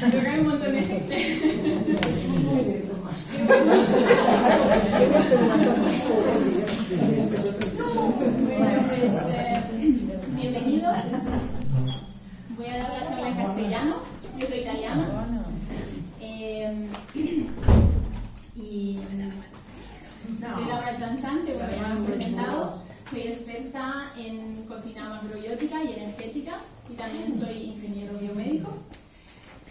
Creo que hay un montón de gente. Bueno, pues bienvenidos. Voy a dar la charla en castellano. Yo soy italiana. Y soy Laura Gianzante, como ya me he presentado. Soy experta en cocina macrobiótica y energética y también soy ingeniero biomédico.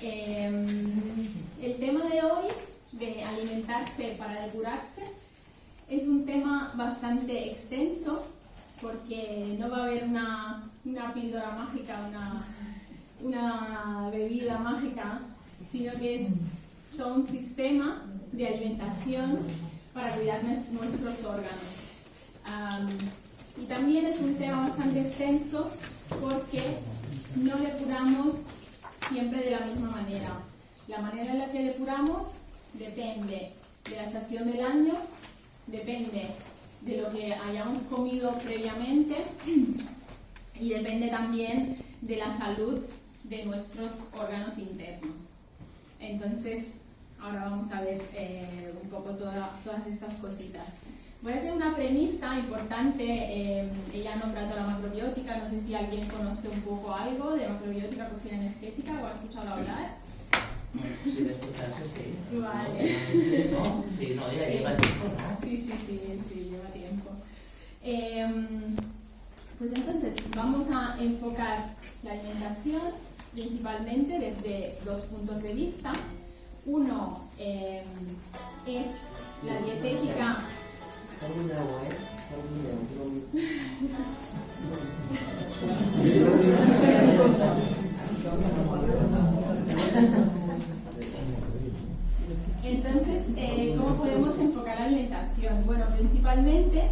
El tema de hoy, de alimentarse para depurarse, es un tema bastante extenso porque no va a haber una píldora mágica, una bebida mágica, sino que es todo un sistema de alimentación para cuidar nuestros órganos. Y también es un tema bastante extenso porque no depuramos siempre de la misma manera. La manera en la que depuramos depende de la estación del año, depende de lo que hayamos comido previamente y depende también de la salud de nuestros órganos internos. Entonces, ahora vamos a ver un poco todas estas cositas. Voy a hacer una premisa importante. Ella ha nombrado la macrobiótica. No sé si alguien conoce un poco algo de macrobiótica, cocina energética, o ha escuchado hablar. Sí, de escucharse, sí. Vale. ¿No? Sí, no, ya lleva tiempo, ¿no? Sí, lleva tiempo. Pues entonces, vamos a enfocar la alimentación principalmente desde dos puntos de vista. Uno es la dietética. Entonces, ¿cómo podemos enfocar la alimentación? Bueno, principalmente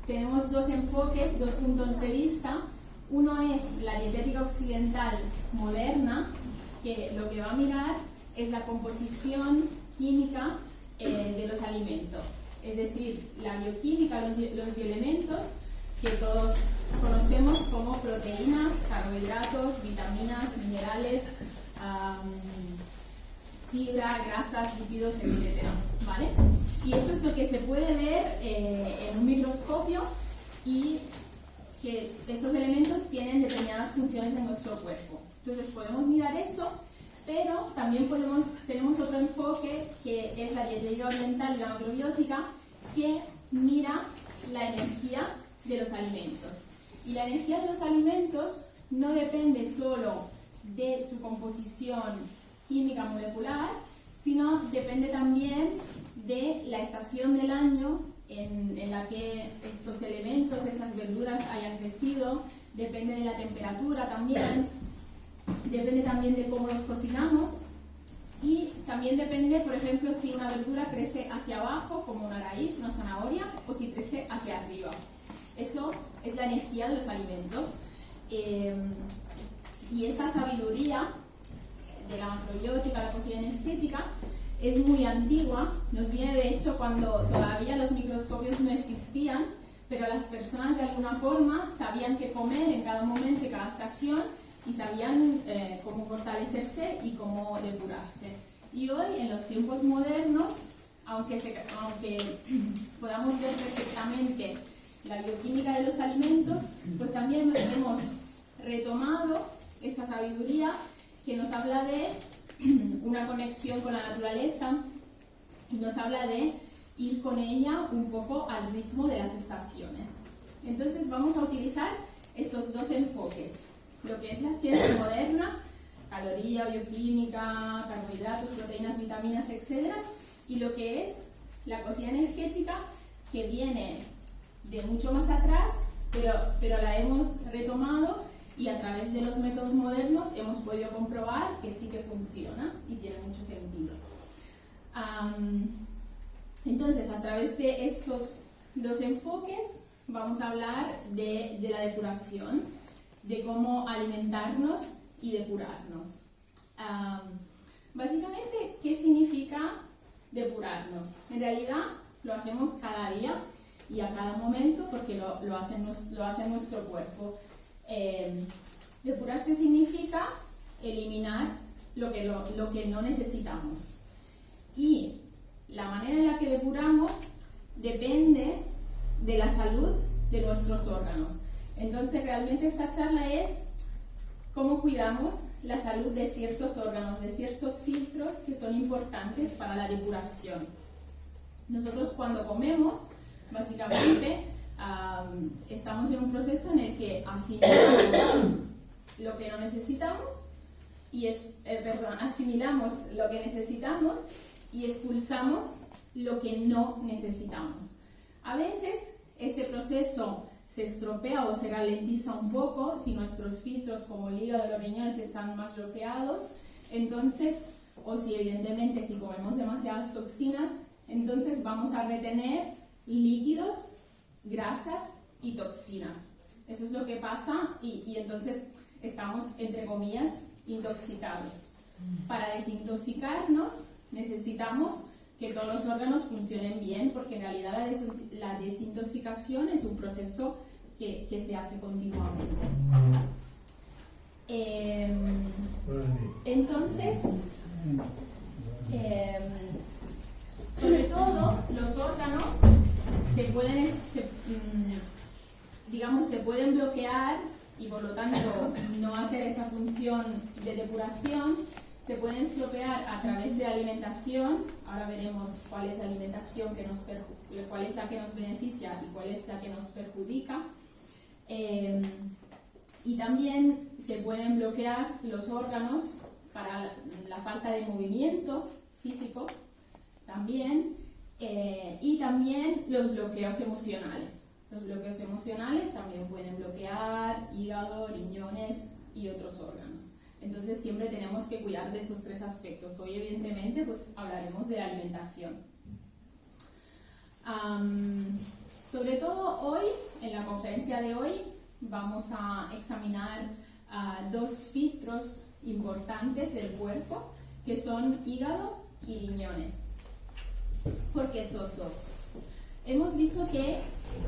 tenemos dos enfoques, dos puntos de vista. Uno es la dietética occidental moderna, que lo que va a mirar es la composición química de los alimentos. Es decir, la bioquímica, los bioelementos que todos conocemos como proteínas, carbohidratos, vitaminas, minerales, fibra, grasas, lípidos, etc. ¿Vale? Y esto es lo que se puede ver en un microscopio, y que esos elementos tienen determinadas funciones en nuestro cuerpo. Entonces podemos mirar eso, pero también tenemos otro enfoque que es la dietética oriental y la macrobiótica, que mira la energía de los alimentos. Y la energía de los alimentos no depende solo de su composición química molecular, sino depende también de la estación del año en la que estos elementos, estas verduras hayan crecido, depende de la temperatura también, depende también de cómo los cocinamos, y también depende, por ejemplo, si una verdura crece hacia abajo, como una raíz, una zanahoria, o si crece hacia arriba. Eso es la energía de los alimentos. Y esa sabiduría de la macrobiótica, la cocina energética, es muy antigua. Nos viene, de hecho, cuando todavía los microscopios no existían, pero las personas de alguna forma sabían qué comer en cada momento, en cada estación, y sabían cómo fortalecerse y cómo depurarse. Y hoy, en los tiempos modernos, aunque podamos ver perfectamente la bioquímica de los alimentos, pues también hemos retomado esta sabiduría que nos habla de una conexión con la naturaleza y nos habla de ir con ella un poco al ritmo de las estaciones. Entonces vamos a utilizar esos dos enfoques, lo que es la ciencia moderna, caloría, bioquímica, carbohidratos, proteínas, vitaminas, etc., y lo que es la cocina energética, que viene de mucho más atrás, pero la hemos retomado, y a través de los métodos modernos hemos podido comprobar que sí que funciona y tiene mucho sentido. Entonces, a través de estos dos enfoques vamos a hablar de la depuración, de cómo alimentarnos y depurarnos. Básicamente, ¿qué significa depurarnos? En realidad lo hacemos cada día y a cada momento, porque lo hace nuestro cuerpo. Depurarse significa eliminar lo que no necesitamos. Y la manera en la que depuramos depende de la salud de nuestros órganos. Entonces, realmente esta charla es cómo cuidamos la salud de ciertos órganos, de ciertos filtros que son importantes para la depuración. Nosotros cuando comemos, básicamente, estamos en un proceso en el que asimilamos lo que no necesitamos asimilamos lo que necesitamos y expulsamos lo que no necesitamos. A veces este proceso se estropea o se ralentiza un poco si nuestros filtros como el hígado y los riñones están más bloqueados, entonces, o si evidentemente si comemos demasiadas toxinas, entonces vamos a retener líquidos, grasas y toxinas. Eso es lo que pasa y entonces estamos, entre comillas, intoxicados. Para desintoxicarnos necesitamos que todos los órganos funcionen bien, porque en realidad la desintoxicación es un proceso que se hace continuamente. Entonces, sobre todo los órganos se pueden bloquear y por lo tanto no hacer esa función de depuración. Se pueden estropear a través de alimentación. Ahora veremos cuál es la alimentación cuál es la que nos beneficia y cuál es la que nos perjudica. Y también se pueden bloquear los órganos para la falta de movimiento físico también, y también los bloqueos emocionales. Los bloqueos emocionales también pueden bloquear hígado, riñones y otros órganos. Entonces siempre tenemos que cuidar de esos tres aspectos. Hoy evidentemente pues hablaremos de la alimentación. Sobre todo hoy, en la conferencia de hoy, vamos a examinar dos filtros importantes del cuerpo, que son hígado y riñones. ¿Por qué estos dos? Hemos dicho que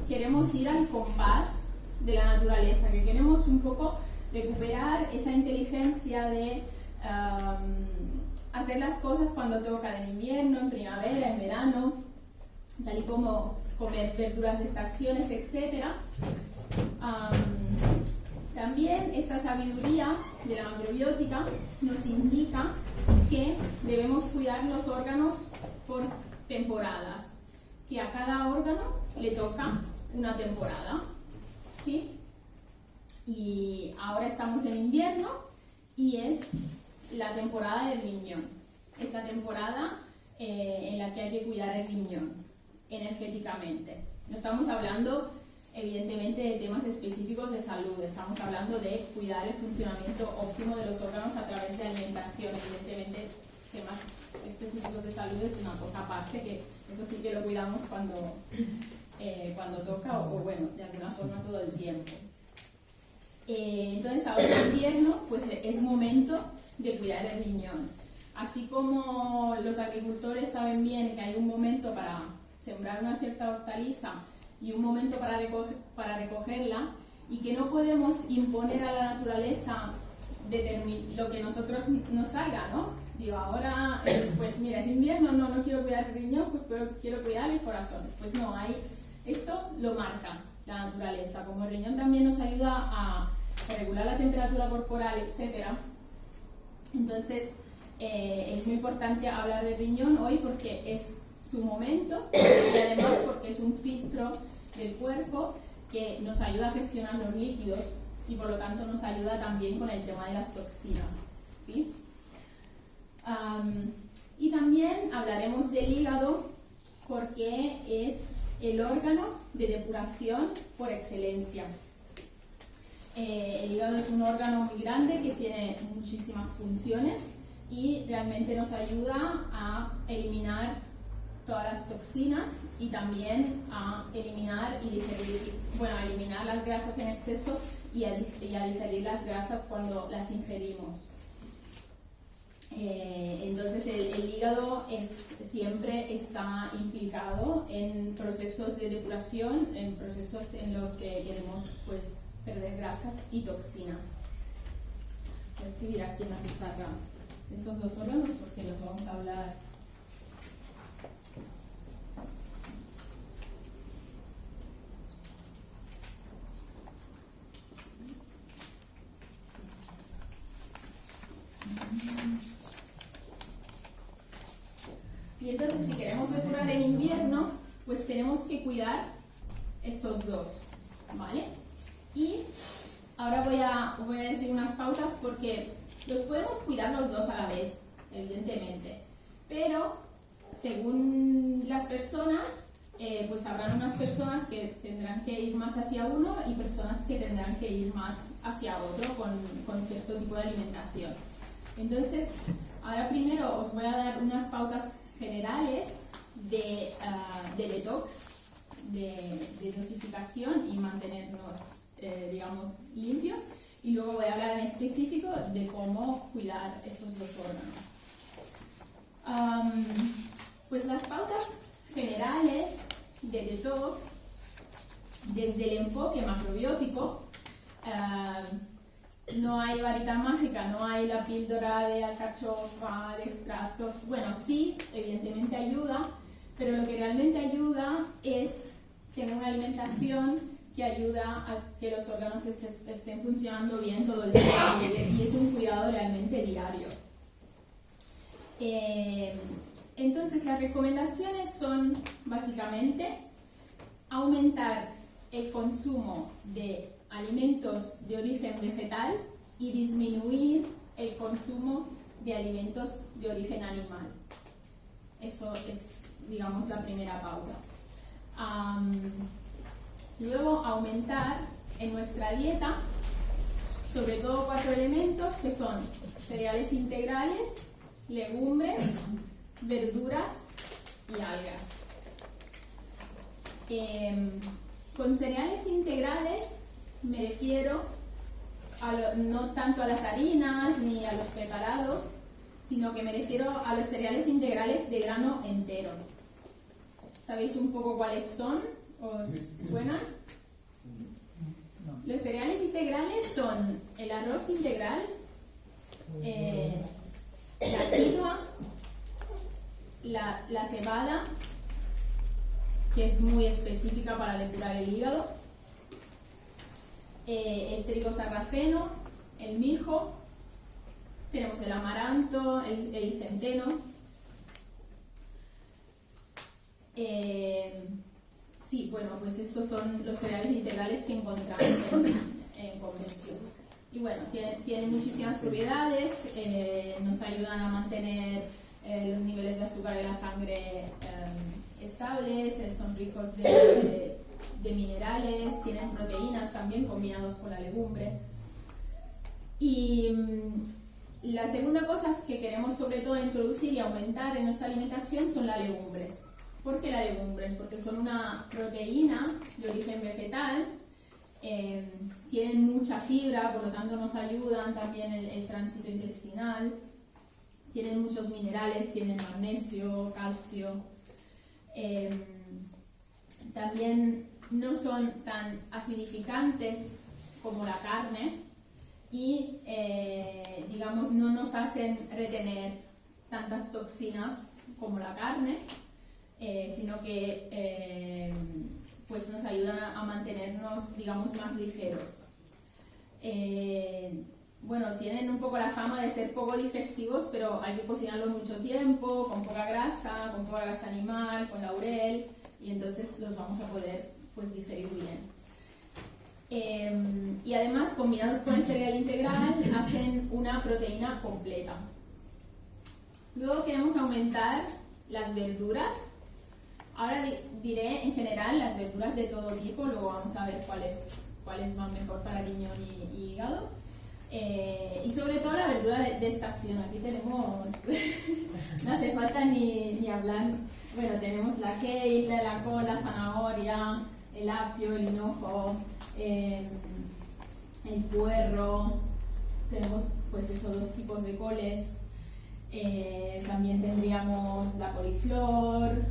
queremos ir al compás de la naturaleza, que queremos un poco recuperar esa inteligencia de hacer las cosas cuando toca, en invierno, en primavera, en verano, tal y como comer verduras de estaciones, etc. También esta sabiduría de la macrobiótica nos indica que debemos cuidar los órganos por temporadas, que a cada órgano le toca una temporada, ¿sí? Y ahora estamos en invierno y es la temporada del riñón. Es la temporada en la que hay que cuidar el riñón energéticamente. No estamos hablando evidentemente de temas específicos de salud, estamos hablando de cuidar el funcionamiento óptimo de los órganos a través de alimentación. Evidentemente temas específicos de salud es una cosa aparte, que eso sí que lo cuidamos cuando toca o bueno, de alguna forma todo el tiempo. Entonces ahora en invierno pues es momento de cuidar el riñón. Así como los agricultores saben bien que hay un momento para sembrar una cierta hortaliza y un momento para recogerla, y que no podemos imponer a la naturaleza lo que nosotros nos salga, ¿no? Digo, ahora, pues mira, es invierno, no quiero cuidar el riñón, pues quiero cuidar el corazón. Pues no, esto lo marca la naturaleza. Como el riñón también nos ayuda a regular la temperatura corporal, etc. Entonces, es muy importante hablar del riñón hoy porque es su momento y además porque es un filtro del cuerpo que nos ayuda a gestionar los líquidos y por lo tanto nos ayuda también con el tema de las toxinas, ¿sí? Y también hablaremos del hígado porque es el órgano de depuración por excelencia. El hígado es un órgano muy grande que tiene muchísimas funciones y realmente nos ayuda a eliminar todas las toxinas y también a eliminar las grasas en exceso y a digerir las grasas cuando las ingerimos. Entonces el hígado siempre está implicado en procesos de depuración, en procesos en los que queremos pues perder grasas y toxinas. Voy a escribir aquí en la pizarra estos dos órganos porque los vamos a hablar. Y entonces si queremos depurar en invierno, pues tenemos que cuidar estos dos, ¿vale? Y ahora voy a decir unas pautas porque los podemos cuidar los dos a la vez, evidentemente, pero según las personas, pues habrán unas personas que tendrán que ir más hacia uno y personas que tendrán que ir más hacia otro con cierto tipo de alimentación. Entonces, ahora primero os voy a dar unas pautas generales de detox, de dosificación y mantenernos, digamos, limpios. Y luego voy a hablar en específico de cómo cuidar estos dos órganos. Pues las pautas generales de detox, desde el enfoque macrobiótico, no hay varita mágica, no hay la píldora de alcachofa, de extractos. Bueno, sí, evidentemente ayuda, pero lo que realmente ayuda es tener una alimentación que ayuda a que los órganos estén funcionando bien todo el día, y es un cuidado realmente diario. Entonces las recomendaciones son básicamente aumentar el consumo de alimentos de origen vegetal y disminuir el consumo de alimentos de origen animal. Eso es, digamos, la primera pauta. Luego, aumentar en nuestra dieta sobre todo 4 elementos que son cereales integrales, legumbres, verduras y algas. Con cereales integrales me refiero no tanto a las harinas ni a los preparados, sino que me refiero a los cereales integrales de grano entero. ¿Sabéis un poco cuáles son? ¿Os suenan? Los cereales integrales son el arroz integral, la quinoa, la cebada, que es muy específica para depurar el hígado, el trigo sarraceno, el mijo, tenemos el amaranto, el centeno. Sí, bueno, pues estos son los cereales integrales que encontramos en conversión. Y bueno, tienen muchísimas propiedades, nos ayudan a mantener los niveles de azúcar en la sangre estables, son ricos de minerales, tienen proteínas también combinados con la legumbre. Y la segunda cosa que queremos sobre todo introducir y aumentar en nuestra alimentación son las legumbres. ¿Por qué las legumbres? Porque son una proteína de origen vegetal, tienen mucha fibra, por lo tanto nos ayudan también el tránsito intestinal, tienen muchos minerales, tienen magnesio, calcio, también no son tan acidificantes como la carne y, digamos, no nos hacen retener tantas toxinas como la carne, sino que pues nos ayudan a mantenernos, digamos, más ligeros. Bueno, tienen un poco la fama de ser poco digestivos, pero hay que cocinarlos mucho tiempo, con poca grasa animal, con laurel, y entonces los vamos a poder, pues, digerir bien. Y además, combinados con el cereal integral, hacen una proteína completa. Luego queremos aumentar las verduras. Ahora diré en general las verduras de todo tipo, luego vamos a ver cuáles van mejor para riñón y hígado. Y sobre todo la verdura de estación. Aquí tenemos, no hace falta ni hablar. Bueno, tenemos la kale, la col, la zanahoria, el apio, el hinojo, el puerro. Tenemos, pues, esos 2 tipos de coles. También tendríamos la coliflor,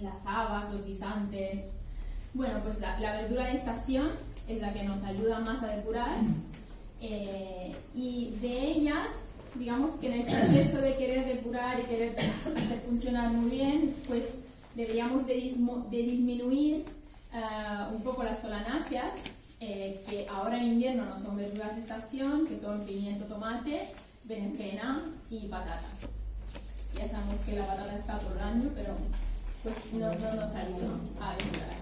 las habas, los guisantes. Bueno, pues la verdura de estación es la que nos ayuda más a depurar Y de ella, digamos que en el proceso de querer depurar y querer hacer funcionar muy bien, pues deberíamos de disminuir un poco las solanáceas, que ahora en invierno no son verduras de estación, que son pimiento, tomate, berenjena y patata. Ya sabemos que la patata está todo el año, pero pues no nos ayuda a depurar.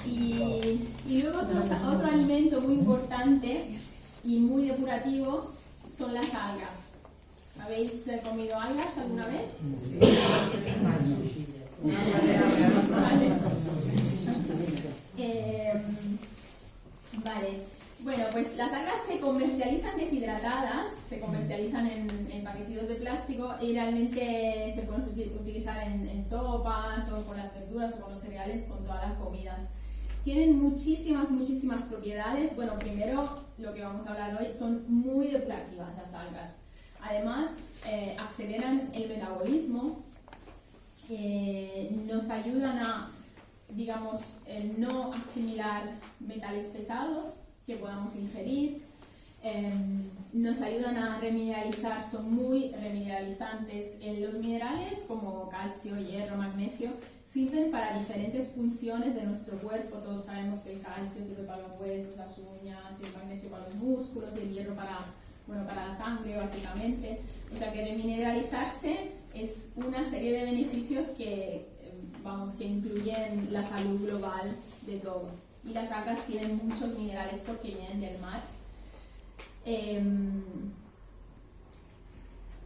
Y luego otro alimento muy importante y muy depurativo son las algas. ¿Habéis comido algas alguna vez? Vale. Bueno, pues las algas se comercializan deshidratadas, se comercializan en paquetitos de plástico y realmente se pueden utilizar en sopas o con las verduras o con los cereales, con todas las comidas. Tienen muchísimas propiedades. Bueno, primero lo que vamos a hablar hoy son muy depurativas las algas. Además, aceleran el metabolismo, nos ayudan a, digamos, no asimilar metales pesados que podamos ingerir, nos ayudan a remineralizar, son muy remineralizantes. Los minerales como calcio, hierro, magnesio sirven para diferentes funciones de nuestro cuerpo. Todos sabemos que el calcio sirve para los huesos, las uñas, el magnesio para los músculos y el hierro para la sangre, básicamente. O sea que remineralizarse es una serie de beneficios que incluyen la salud global de todo. Y las algas tienen muchos minerales porque vienen del mar.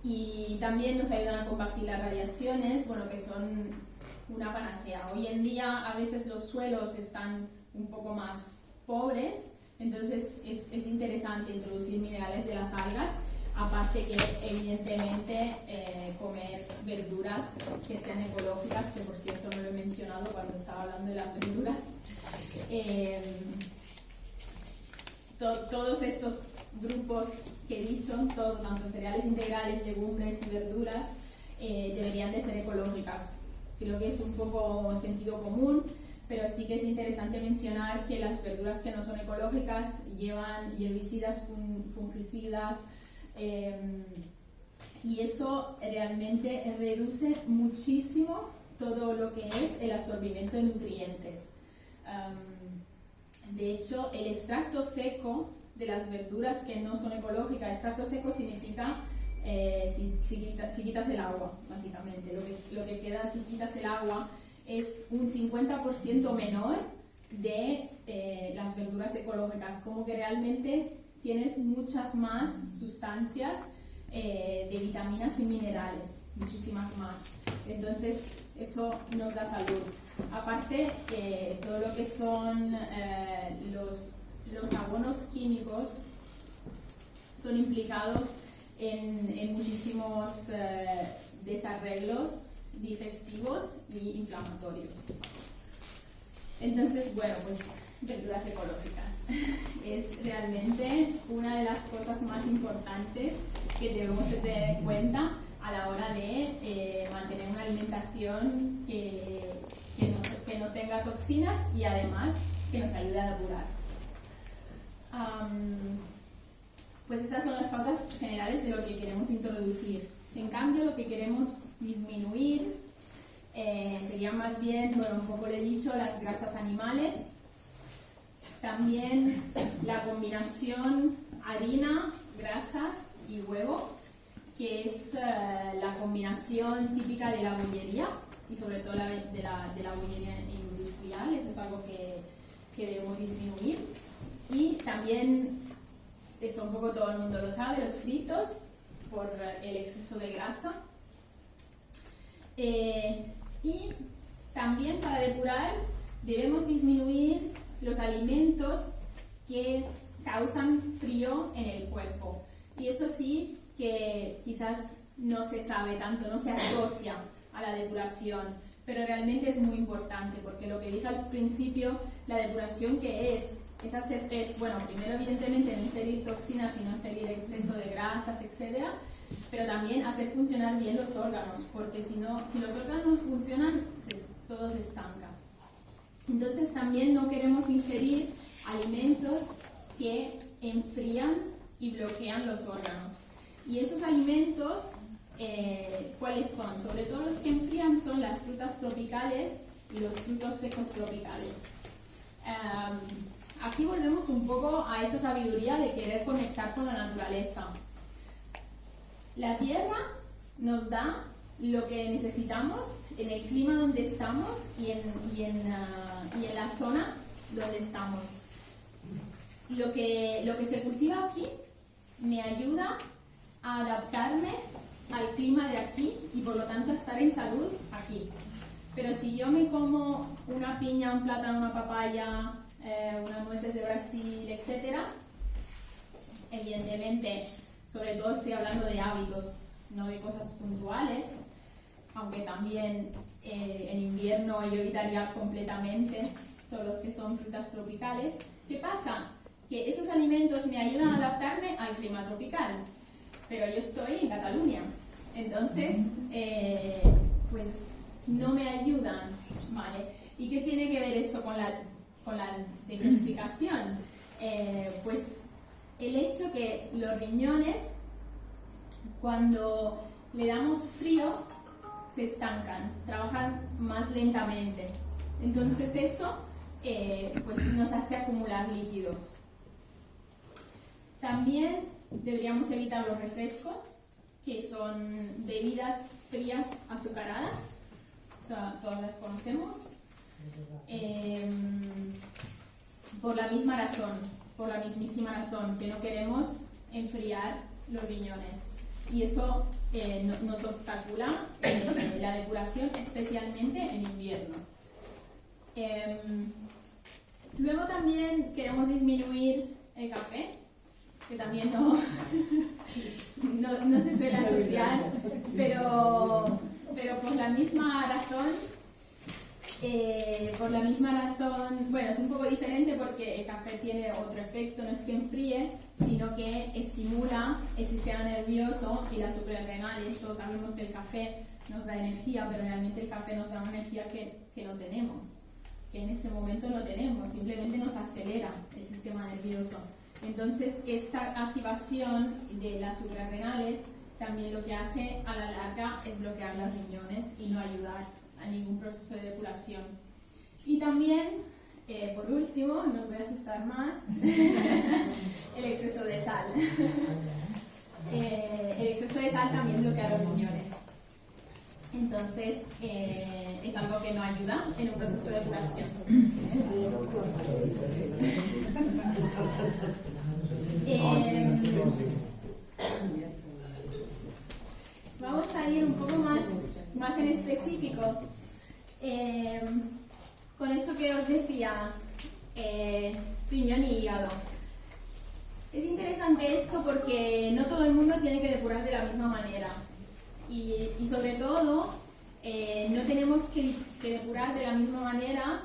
Y también nos ayudan a combatir las radiaciones, bueno, que son una panacea. Hoy en día a veces los suelos están un poco más pobres, entonces es interesante introducir minerales de las algas, aparte que evidentemente comer verduras que sean ecológicas, que por cierto no lo he mencionado cuando estaba hablando de las verduras. Todos estos grupos que he dicho, tanto cereales integrales, legumbres y verduras, deberían de ser ecológicas. Creo que es un poco sentido común, pero sí que es interesante mencionar que las verduras que no son ecológicas llevan herbicidas, fungicidas, y eso realmente reduce muchísimo todo lo que es el absorbimiento de nutrientes. De hecho, el extracto seco de las verduras que no son ecológicas, extracto seco significa si quitas el agua, básicamente. Lo que queda si quitas el agua es un 50% menor de las verduras ecológicas, como que realmente tienes muchas más sustancias de vitaminas y minerales, muchísimas más. Entonces, eso nos da salud. Aparte, todo lo que son los abonos químicos son implicados en muchísimos desarreglos digestivos y inflamatorios. Entonces, bueno, pues verduras ecológicas es realmente una de las cosas más importantes que debemos de tener en cuenta a la hora de mantener una alimentación que no tenga toxinas y además que nos ayude a depurar. Pues esas son las pautas generales de lo que queremos introducir. En cambio, lo que queremos disminuir sería más bien, bueno, un poco le he dicho, las grasas animales. También la combinación harina, grasas y huevo, que es la combinación típica de la bollería y sobre todo de la bollería industrial. Eso es algo que debemos disminuir. Y también, eso un poco todo el mundo lo sabe, los fritos por el exceso de grasa. Y también para depurar debemos disminuir los alimentos que causan frío en el cuerpo. Y eso sí que quizás no se sabe tanto, no se asocia a la depuración, pero realmente es muy importante porque lo que dije al principio, la depuración que es bueno, primero evidentemente no ingerir toxinas y no ingerir exceso de grasas, etc., pero también hacer funcionar bien los órganos, porque si los órganos funcionan, todo se estanca. Entonces también no queremos ingerir alimentos que enfrían y bloquean los órganos. Y esos alimentos, ¿cuáles son? Sobre todo los que enfrían son las frutas tropicales y los frutos secos tropicales. Aquí volvemos un poco a esa sabiduría de querer conectar con la naturaleza. La tierra nos da lo que necesitamos en el clima donde estamos y en la zona donde estamos. Lo que se cultiva aquí me ayuda a adaptarme al clima de aquí y por lo tanto a estar en salud aquí. Pero si yo me como una piña, un plátano, una papaya, unas nueces de Brasil, etc., evidentemente, sobre todo estoy hablando de hábitos, no de cosas puntuales, aunque también en invierno yo evitaría completamente todos los que son frutas tropicales. ¿Qué pasa? Que esos alimentos me ayudan a adaptarme al clima tropical, pero yo estoy en Cataluña, entonces pues no me ayudan, ¿vale? ¿Y qué tiene que ver eso con la desintoxicación? Pues el hecho que los riñones, cuando le damos frío, se estancan, trabajan más lentamente. Entonces eso pues nos hace acumular líquidos. También deberíamos evitar los refrescos, que son bebidas frías azucaradas, todas las conocemos, por la mismísima razón, que no queremos enfriar los riñones. Y eso nos obstacula la depuración, especialmente en invierno. Luego también queremos disminuir el café, que también no se suele asociar, pero por la misma razón, bueno, es un poco diferente porque el café tiene otro efecto, no es que enfríe, sino que estimula el sistema nervioso y las suprarrenales. Todos sabemos que el café nos da energía, pero realmente el café nos da una energía que no tenemos, que en ese momento no tenemos, simplemente nos acelera el sistema nervioso. Entonces, esa activación de las suprarrenales también lo que hace a la larga es bloquear los riñones y no ayudar a ningún proceso de depuración. Y también, por último, no os voy a asustar más, el exceso de sal. El exceso de sal también bloquea los riñones. Entonces, es algo que no ayuda en un proceso de depuración. Vamos a ir un poco más en específico con eso que os decía, riñón y hígado. Es interesante esto porque no todo el mundo tiene que depurar de la misma manera y sobre todo no tenemos que depurar de la misma manera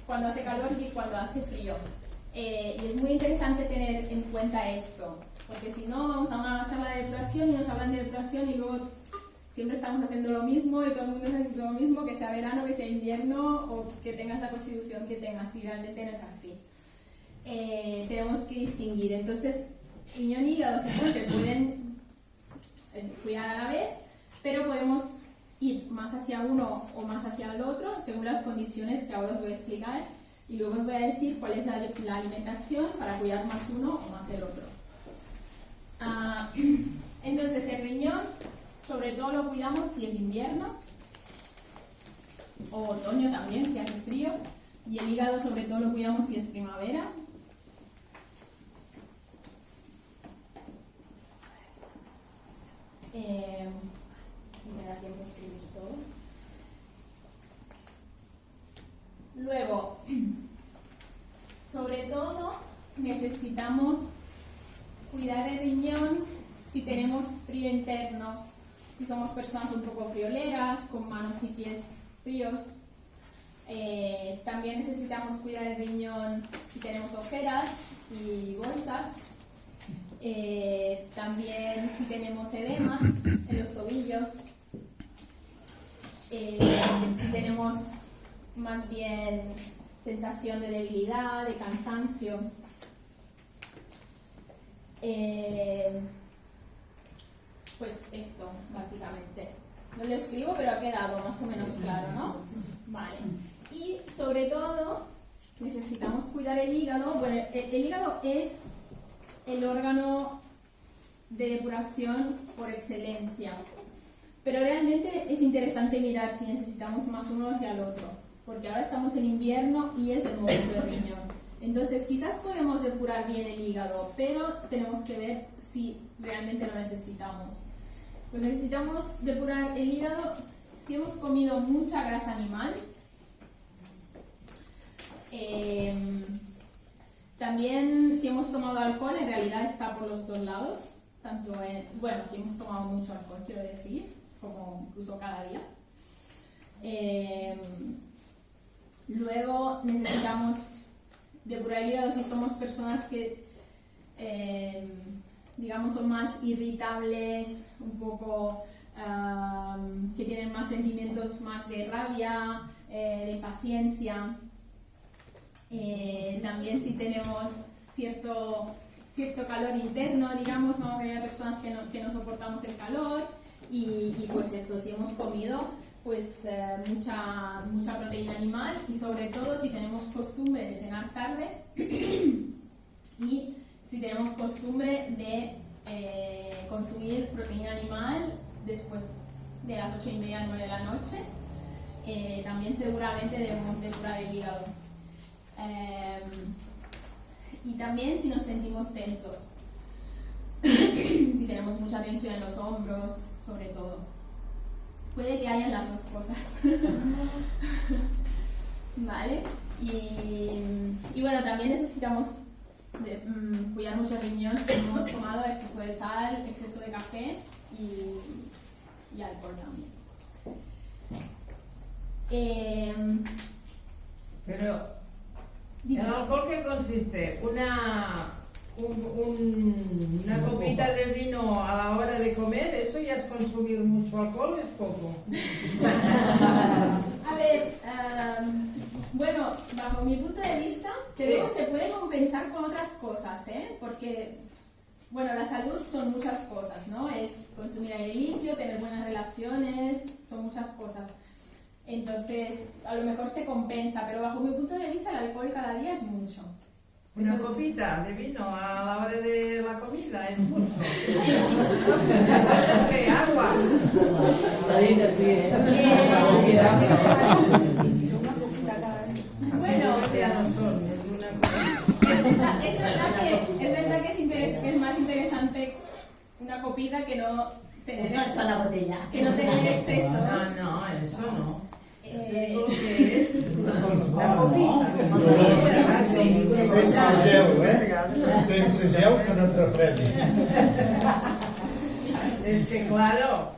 cuando hace calor y cuando hace frío. Y es muy interesante tener en cuenta esto, porque si no vamos a una charla de depuración y nos hablan de depuración y luego siempre estamos haciendo lo mismo y todo el mundo está haciendo lo mismo, que sea verano, que sea invierno o que tengas la constitución que tengas, y realmente no es así. Tenemos que distinguir. Entonces, riñón y hígado se pueden cuidar a la vez, pero podemos ir más hacia uno o más hacia el otro según las condiciones que ahora os voy a explicar, y luego os voy a decir cuál es la alimentación para cuidar más uno o más el otro. Entonces, el riñón sobre todo lo cuidamos si es invierno o otoño también, si hace frío, y el hígado sobre todo lo cuidamos si es primavera. Si me da tiempo a escribir todo. Luego, sobre todo necesitamos cuidar el riñón si tenemos frío interno, si somos personas un poco frioleras, con manos y pies fríos. También necesitamos cuidar el riñón si tenemos ojeras y bolsas. También si tenemos edemas en los tobillos. Si tenemos más bien sensación de debilidad, de cansancio. Pues esto, básicamente. No lo escribo, pero ha quedado más o menos claro, ¿no? Vale. Y sobre todo, necesitamos cuidar el hígado. Bueno, el hígado es el órgano de depuración por excelencia. Pero realmente es interesante mirar si necesitamos más uno hacia el otro, porque ahora estamos en invierno y es el momento de riñón. Entonces, quizás podemos depurar bien el hígado, pero tenemos que ver si realmente lo necesitamos. Pues necesitamos depurar el hígado si hemos comido mucha grasa animal. También si hemos tomado alcohol, en realidad está por los dos lados. Bueno, si hemos tomado mucho alcohol, quiero decir, como incluso cada día. Luego necesitamos depurar el hígado si somos personas que, digamos, son más irritables, un poco, que tienen más sentimientos más de rabia, de impaciencia. También si tenemos cierto calor interno, digamos, ¿no? Hay personas que no soportamos el calor y pues eso, si hemos comido pues mucha proteína animal y sobre todo si tenemos costumbre de cenar tarde y si tenemos costumbre de consumir proteína animal después de las 8:30, 9 de la noche, también seguramente debemos depurar el hígado. Y también si nos sentimos tensos, si tenemos mucha tensión en los hombros, sobre todo. Puede que hayan las dos cosas. ¿Vale? Y bueno, también necesitamos cuidar mucho el riñón si hemos tomado exceso de sal, exceso de café y alcohol también. Pero, Dime. ¿el alcohol qué consiste? ¿Una copita de vino a la hora de comer? ¿Eso ya es consumir mucho alcohol o es poco? A ver, bueno, bajo mi punto de vista, creo que se puede compensar con otras cosas, porque, bueno, la salud son muchas cosas, ¿no? Es consumir aire limpio, tener buenas relaciones, son muchas cosas. Entonces, a lo mejor se compensa, pero bajo mi punto de vista el alcohol cada día es mucho. Una copita de vino a la hora de la comida es mucho. Es que agua. Bueno, Ya no son, es una copita. es verdad que es más interesante una copita que no tener, hasta la botella. que no tener excesos. No, eso no. Digo que es una copita. Sense gel, sense gel que no et refredi. Es que claro.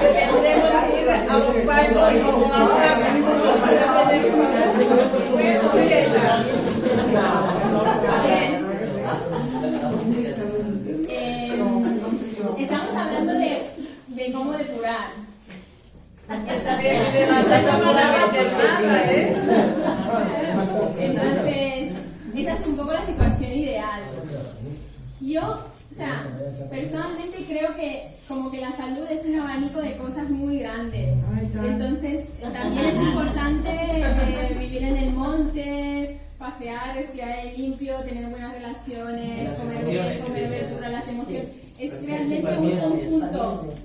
Tendremos que ir a un paso como Estamos hablando de cómo depurar. de la palabra nada, Entonces, esa es un poco la situación ideal. Yo, personalmente creo que como que la salud es un abanico de cosas muy grandes. Entonces, también es importante vivir en el monte, pasear, respirar aire limpio, tener buenas relaciones, comer bien, comer verdura, las emociones. Es realmente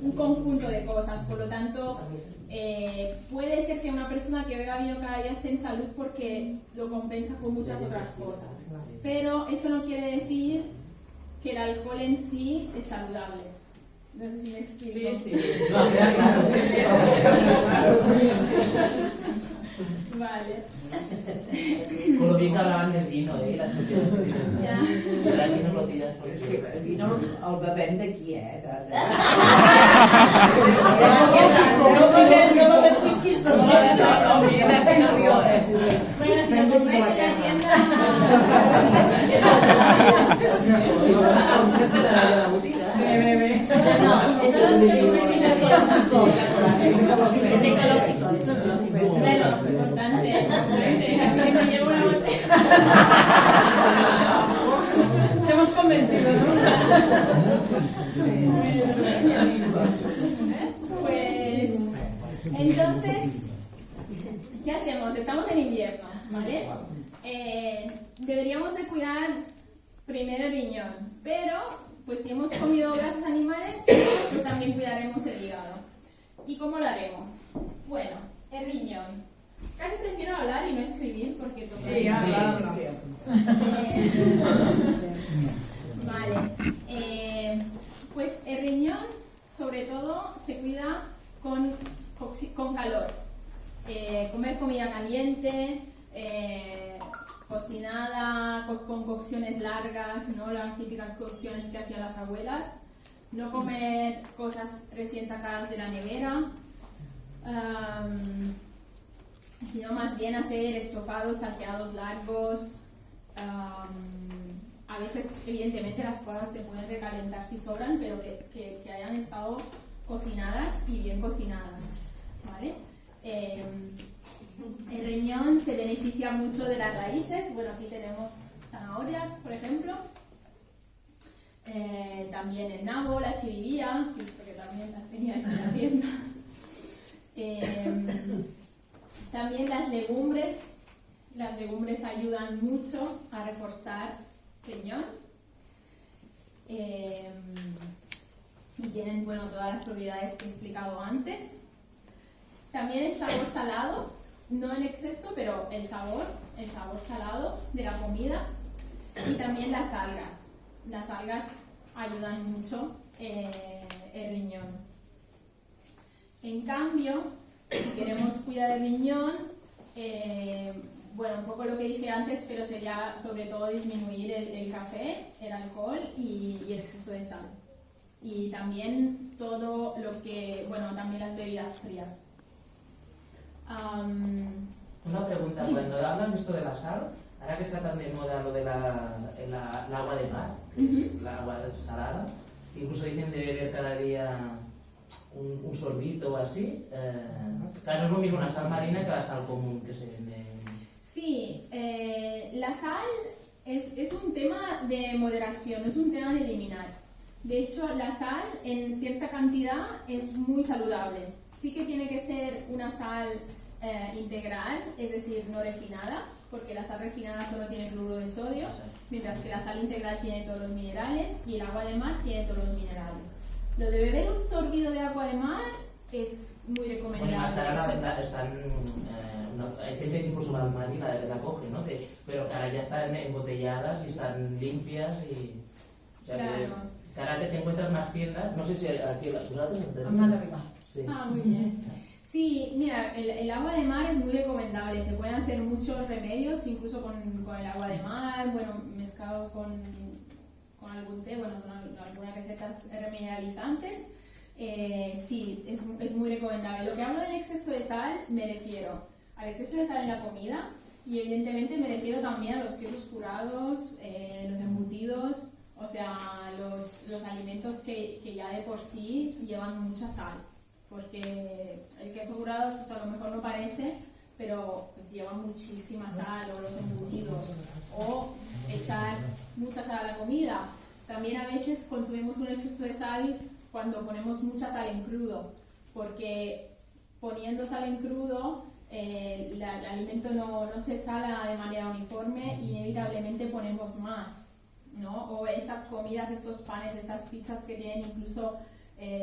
un conjunto de cosas. Por lo tanto, puede ser que una persona que beba vino cada día esté en salud porque lo compensa con muchas otras cosas. Pero eso no quiere decir que el alcohol en sí es saludable. No sé si me explico. Sí. No, claro. Vale. Con lo bien que hablaban del vino, las propiedades del vino. Ya. Pero aquí no lo tiras por eso. El vino el bevem d'aquí, No me whisky tot. No, mira, que no río. Bueno, si lo compráis en la tienda... No, eso Solo si lo compráis en la tienda. Es ecológico, es ecológico. Bueno, importante. Así que me llevo una botella. Te hemos convencido, ¿no? Pues, entonces, ¿qué hacemos? Estamos en invierno, ¿vale? Deberíamos de cuidar primero el riñón, pero pues si hemos comido grasas animales, pues también cuidaremos el hígado. ¿Y cómo lo haremos? Bueno, el riñón. Casi prefiero hablar y no escribir porque toca. Sí, habla. Vale. Pues el riñón, sobre todo, se cuida con calor. Comer comida caliente, cocinada, con cocciones largas, no las típicas cocciones que hacían las abuelas. No comer cosas recién sacadas de la nevera. Sino más bien hacer estofados salteados largos. A veces, evidentemente, las cosas se pueden recalentar si sobran, pero que hayan estado cocinadas y bien cocinadas, ¿vale? El riñón se beneficia mucho de las raíces. Bueno, aquí tenemos zanahorias, por ejemplo. También el nabo, la chiribía, visto que también las tenía en la tienda. También las legumbres. Las legumbres ayudan mucho a reforzar el riñón. Y tienen, bueno, todas las propiedades que he explicado antes. También el sabor salado, no en exceso, pero el sabor salado de la comida. Y también las algas. Las algas ayudan mucho el riñón. En cambio, si queremos cuidar el riñón, bueno, un poco lo que dije antes, pero sería sobre todo disminuir el café, el alcohol y el exceso de sal. Y también todo lo que, bueno, también las bebidas frías. Una pregunta, cuando hablan de esto de la sal, ahora que está tan de moda lo de el agua de mar, que es el agua salada, incluso dicen de beber cada día un sorbito o así, claro, no es lo mismo una sal marina que la sal común que se vende. Sí, la sal es un tema de moderación, es un tema de eliminar. De hecho, la sal en cierta cantidad es muy saludable. Sí que tiene que ser una sal integral, es decir, no refinada, porque la sal refinada solo tiene cloruro de sodio, mientras que la sal integral tiene todos los minerales y el agua de mar tiene todos los minerales. Lo de beber un sorbido de agua de mar es muy recomendable. Bueno, hay gente que incluso la coge, ¿no? Pero que ahora ya están embotelladas y están limpias y... O sea, claro. Que ahora te encuentras más tiendas, no sé si aquí las Más arriba. Sí. Muy bien. Sí, mira, el agua de mar es muy recomendable. Se pueden hacer muchos remedios, incluso con el agua de mar, bueno, mezclado con algún té, bueno, son algunas recetas remineralizantes. Sí, es muy recomendable. Lo que hablo del exceso de sal, me refiero al exceso de sal en la comida y evidentemente me refiero también a los quesos curados, los embutidos, o sea, los alimentos que ya de por sí llevan mucha sal. Porque el queso curado pues a lo mejor no parece, pero pues lleva muchísima sal, o los embutidos, o echar mucha sal a la comida. También a veces consumimos un exceso de sal cuando ponemos mucha sal en crudo, porque poniendo sal en crudo el alimento no se sala de manera uniforme y inevitablemente ponemos más, ¿no? O esas comidas, estos panes, estas pizzas que tienen incluso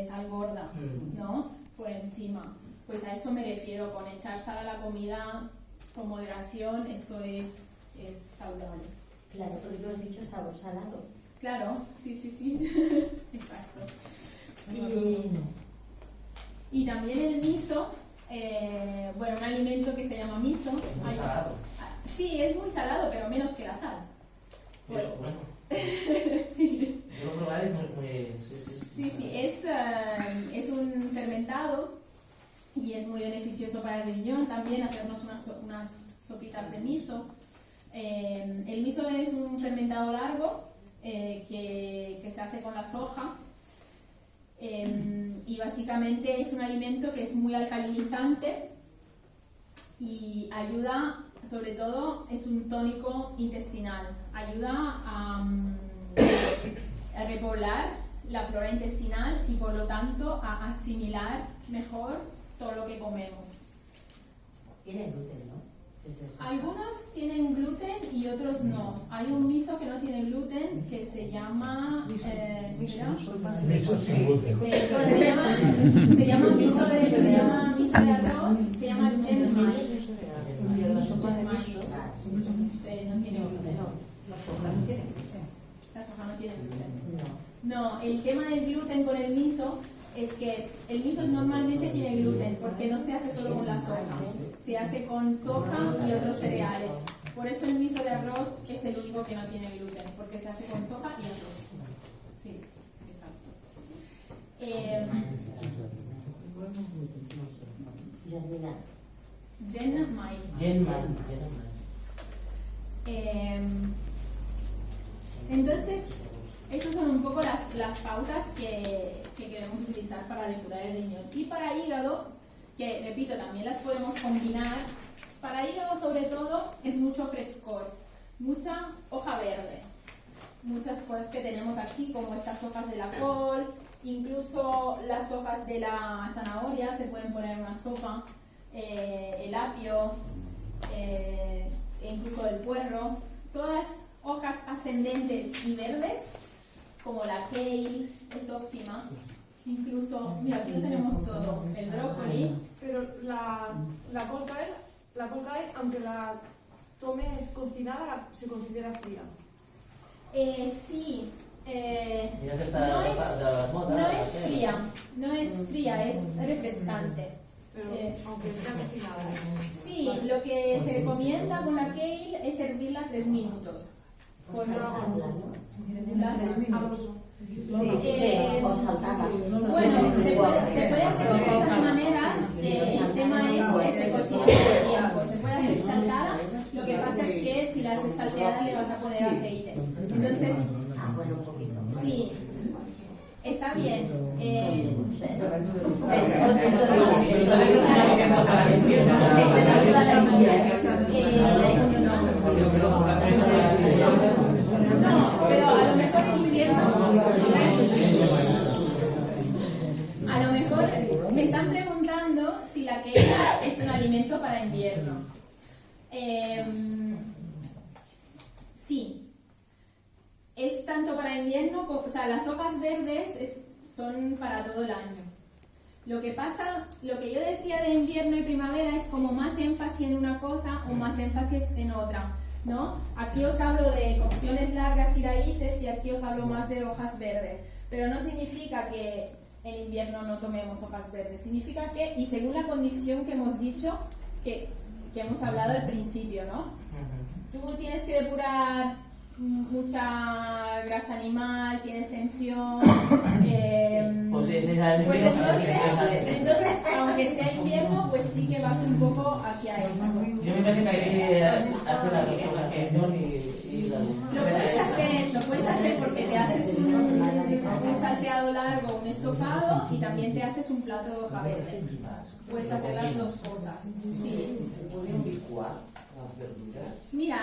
sal gorda, ¿no? Por encima. Pues a eso me refiero, con echar sal a la comida con moderación, eso es saludable. Claro, porque tú has dicho sabor salado. Claro, sí. Exacto. Y también el miso, bueno, un alimento que se llama miso. Es muy salado. Sí, es muy salado, pero menos que la sal. Pero bueno. Sí. Yo lo probé y muy... Sí, es un fermentado y es muy beneficioso para el riñón también hacernos unas sopitas de miso. El miso es un fermentado largo que se hace con la soja. y básicamente es un alimento que es muy alcalinizante y ayuda, sobre todo, es un tónico intestinal, ayuda a repoblar la flora intestinal y por lo tanto a asimilar mejor todo lo que comemos. Tiene gluten, ¿no? Algunos tienen gluten y otros no. Hay un miso que no tiene gluten que se llama... espera. Miso sin gluten. Se llama miso de arroz, se llama genmai. No tiene gluten. La soja no tiene gluten. La soja no tiene gluten. No, el tema del gluten con el miso es que el miso normalmente tiene gluten porque no se hace solo con la soja, se hace con soja y otros cereales. Por eso el miso de arroz es el único que no tiene gluten, porque se hace con soja y arroz. Sí, exacto. Genmai. Entonces, esas son un poco las pautas que queremos utilizar para depurar el riñón. Y para hígado, que repito, también las podemos combinar. Para hígado, sobre todo, es mucho frescor, mucha hoja verde. Muchas cosas que tenemos aquí, como estas hojas de la col, incluso las hojas de la zanahoria se pueden poner en una sopa, el apio, incluso el puerro. Todas hojas ascendentes y verdes, como la kale, es óptima. Incluso, mira, aquí lo tenemos todo, el brócoli. Pero la col kale, aunque la tomes cocinada, se considera fría. Sí. Mira que está No de moda, no es fría, es refrescante. Pero aunque sea cocinada. Sí, lo que se recomienda con la kale es hervirla 3 minutos. Con o saltada. Bueno, se puede hacer de muchas maneras. El tema es que se cocina por tiempo. Se puede hacer saltada. Lo que pasa es que si la haces salteada le vas a poner aceite. Entonces, Bueno, un poquito. sí, está bien. No, pero a lo mejor en invierno. A lo mejor me están preguntando si la queja es un alimento para invierno. Sí. Es tanto para invierno, o sea, las hojas verdes son para todo el año. Lo que pasa, lo que yo decía de invierno y primavera es como más énfasis en una cosa o más énfasis en otra, ¿no? Aquí os hablo de cocciones largas y raíces y aquí os hablo más de hojas verdes, pero no significa que en invierno no tomemos hojas verdes, significa que, y según la condición que hemos dicho, que hemos hablado al principio, ¿no? Tú tienes que depurar mucha grasa animal, tienes tensión, pues entonces, aunque sea invierno, pues sí que vas un poco hacia eso. Yo me parece que hay que hacer la reposición y lo puedes hacer porque te haces un salteado largo, un estofado y también te haces un plato de hoja verde. Puedes hacer las dos cosas. Sí. ¿Se pueden licuar las verduras? Mira,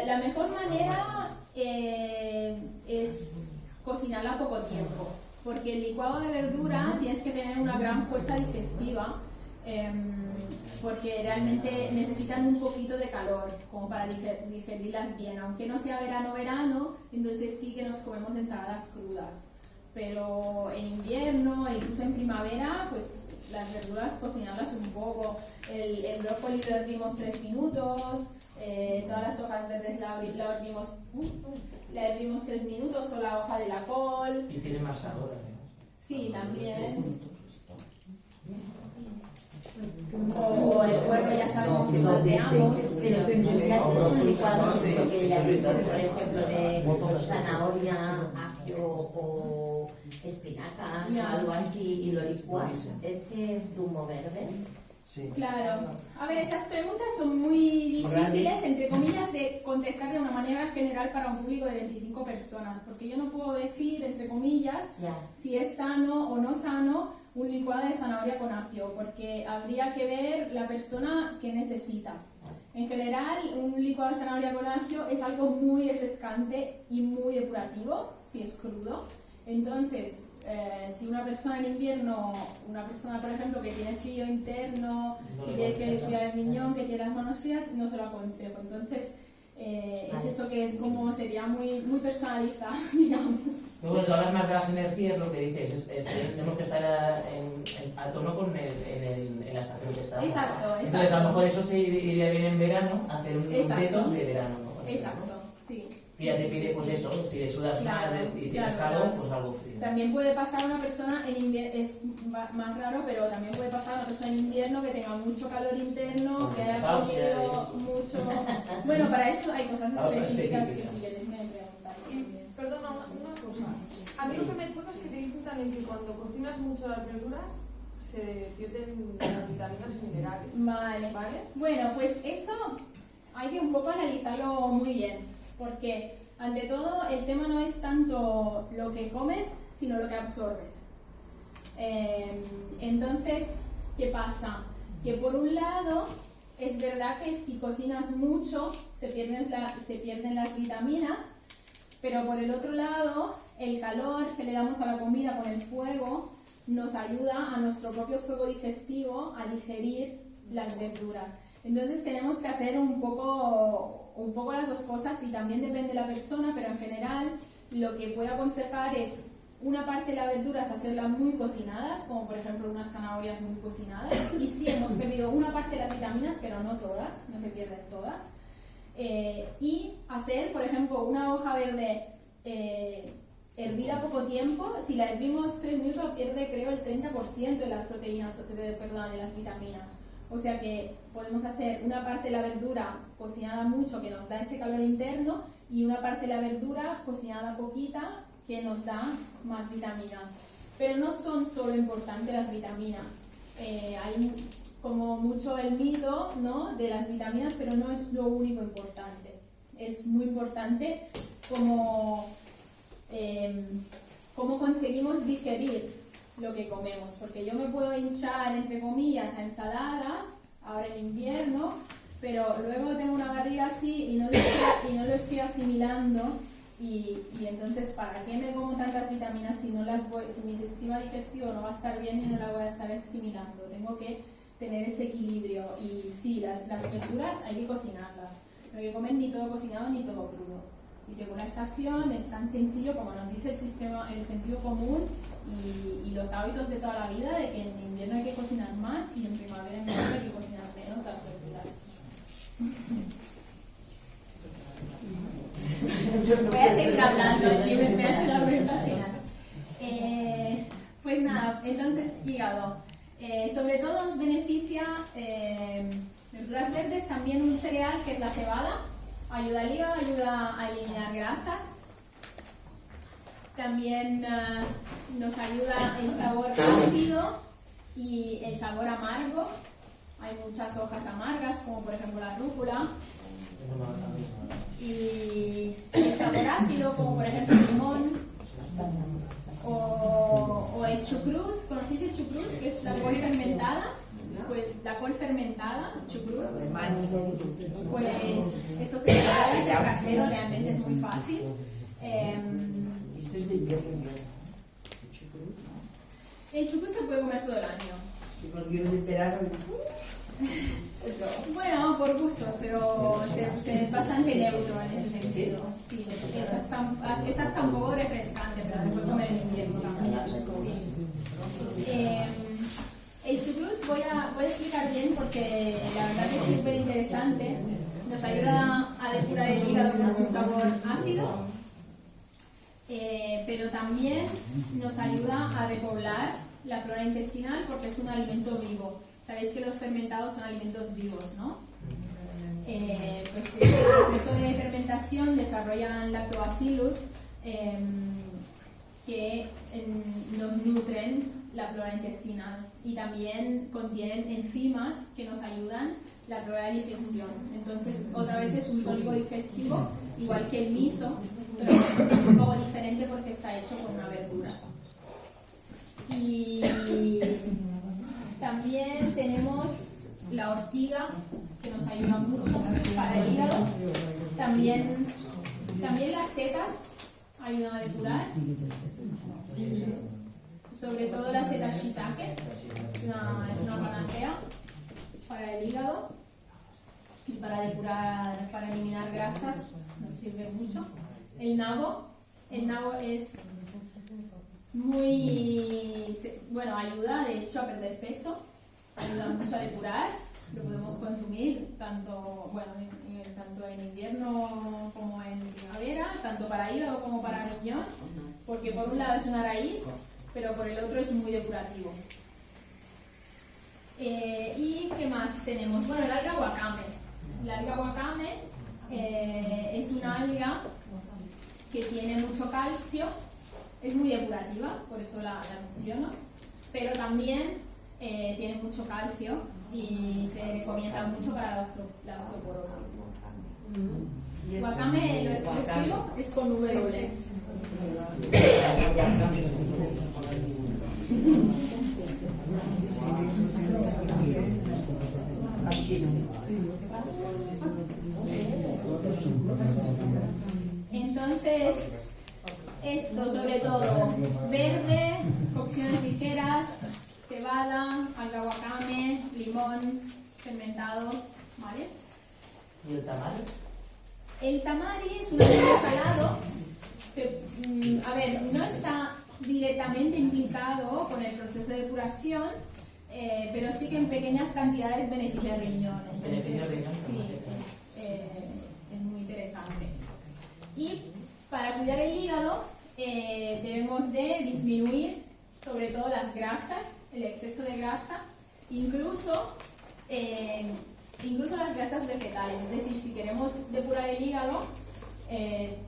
la mejor manera es cocinarla a poco tiempo, porque el licuado de verdura tienes que tener una gran fuerza digestiva, porque realmente necesitan un poquito de calor como para digerirlas bien, aunque no sea verano, entonces sí que nos comemos ensaladas crudas, pero en invierno e incluso en primavera, pues las verduras cocinarlas un poco. El brócoli lo hervimos 3 minutos, todas las hojas verdes la hervimos 3 minutos, o la hoja de la col. Y tiene más sabor, además. Sí, también. O el puerro ya sabemos que salteamos. Pero si haces un licuado, porque ya por ejemplo de zanahoria, apio o espinacas o algo así y lo licuas, ese zumo verde. Sí. Claro. A ver, esas preguntas son muy difíciles, entre comillas, de contestar de una manera general para un público de 25 personas, porque yo no puedo decir, entre comillas, si es sano o no sano, un licuado de zanahoria con apio, porque habría que ver la persona que necesita. En general, un licuado de zanahoria con apio es algo muy refrescante y muy depurativo, si es crudo. Entonces, si una persona en invierno, una persona por ejemplo que tiene frío interno, que tiene que cuidar el riñón, que tiene las manos frías, no se lo aconsejo. Entonces, es eso que es como sería muy personalizado, digamos. Luego, tú hablas más de las energías, lo que dices, tenemos que estar a tono con en la estación que estamos. Exacto. Entonces, a lo mejor eso se iría bien en verano, hacer un detox de verano, ¿no? Exacto, sí. Y ya te pide, pues eso, si le sudas más y tienes calor, pues algo frío. También puede pasar a una persona en invierno, es más raro, pero también puede pasar a una persona en invierno que tenga mucho calor interno, que haya comido mucho... Bueno, para eso hay cosas específicas que si quieres me preguntáis. Perdona, una cosa. A mí lo que me choca es que te dicen también que cuando cocinas mucho las verduras se pierden las vitaminas y minerales. Vale. Bueno, pues eso hay que un poco analizarlo muy bien. Porque, ante todo, el tema no es tanto lo que comes, sino lo que absorbes. Entonces, ¿qué pasa? Que por un lado, es verdad que si cocinas mucho, se pierden las vitaminas, pero por el otro lado, el calor que le damos a la comida con el fuego nos ayuda a nuestro propio fuego digestivo a digerir las verduras. Entonces tenemos que hacer un poco las dos cosas y también depende de la persona, pero en general lo que puedo aconsejar es una parte de las verduras hacerlas muy cocinadas, como por ejemplo unas zanahorias muy cocinadas, y sí hemos perdido una parte de las vitaminas, pero no todas, no se pierden todas, y hacer por ejemplo una hoja verde hervida poco tiempo. Si la hervimos 3 minutos pierde creo el 30% de las proteínas, de las vitaminas. O sea que podemos hacer una parte de la verdura cocinada mucho que nos da ese calor interno y una parte de la verdura cocinada poquita que nos da más vitaminas. Pero no son solo importantes las vitaminas. Hay como mucho el mito, ¿no?, de las vitaminas, pero no es lo único importante. Es muy importante cómo conseguimos digerir lo que comemos, porque yo me puedo hinchar entre comillas a ensaladas ahora en invierno, pero luego tengo una barriga así y no lo estoy asimilando y entonces ¿para qué me como tantas vitaminas si mi sistema digestivo no va a estar bien y no la voy a estar asimilando? Tengo que tener ese equilibrio y sí, las verduras hay que cocinarlas, no hay que comer ni todo cocinado ni todo crudo. Y según la estación es tan sencillo como nos dice el sentido común y los hábitos de toda la vida, de que en invierno hay que cocinar más y en primavera y en verano hay que cocinar menos las verduras. Voy a seguir hablando, si me hacen la presentación. Pues nada, entonces hígado. Sobre todo nos beneficia verduras verdes, también un cereal que es la cebada. Ayuda al hígado, ayuda a eliminar grasas. También nos ayuda el sabor ácido y el sabor amargo. Hay muchas hojas amargas, como por ejemplo la rúcula. Y el sabor ácido, como por ejemplo el limón. O el chucrut. ¿Conocéis el chucrut? Que es la col fermentada. Pues la col fermentada, chucrut. Pues eso se puede hacer casero, realmente es muy fácil. El chucrut se puede comer todo el año. Bueno, por gustos, pero se bastante neutro en ese sentido. Sí, esa está un poco refrescante, pero se puede comer en invierno también. Sí. El chucrut voy a explicar bien porque la verdad que es súper interesante. Nos ayuda a depurar el hígado con su sabor ácido, pero también nos ayuda a repoblar la flora intestinal porque es un alimento vivo. Sabéis que los fermentados son alimentos vivos, ¿no? Pues el proceso de fermentación desarrollan lactobacillus que nos nutren la flora intestinal y también contienen enzimas que nos ayudan la flora de digestión. Entonces, otra vez es un tónico digestivo, igual que el miso, pero es un poco diferente porque está hecho con una verdura. Y también tenemos la ortiga, que nos ayuda mucho para el hígado. También las setas ayudan a depurar. Sobre todo la seta shiitake, es una panacea para el hígado y para depurar, para eliminar grasas, nos sirve mucho. El nabo es muy, bueno, ayuda de hecho a perder peso, ayuda mucho a depurar, lo podemos consumir tanto en invierno como en primavera, tanto para hígado como para riñón, porque por un lado es una raíz, pero por el otro es muy depurativo. ¿Y qué más tenemos? Bueno, el alga wakame. La alga wakame es una alga que tiene mucho calcio, es muy depurativa, por eso la menciono, pero también tiene mucho calcio y se recomienda mucho para la osteoporosis. Wakame, lo escribo, es con W. Entonces, esto sobre todo, verde, cocciones ligeras, cebada, alga wakame, limón, fermentados, ¿vale? ¿Y el tamari? El tamari es un alimento salado. A ver, no está directamente implicado con el proceso de depuración, pero sí que en pequeñas cantidades beneficia el riñón. Entonces, sí, es muy interesante. Y para cuidar el hígado debemos de disminuir sobre todo las grasas, el exceso de grasa, incluso las grasas vegetales. Es decir, si queremos depurar el hígado,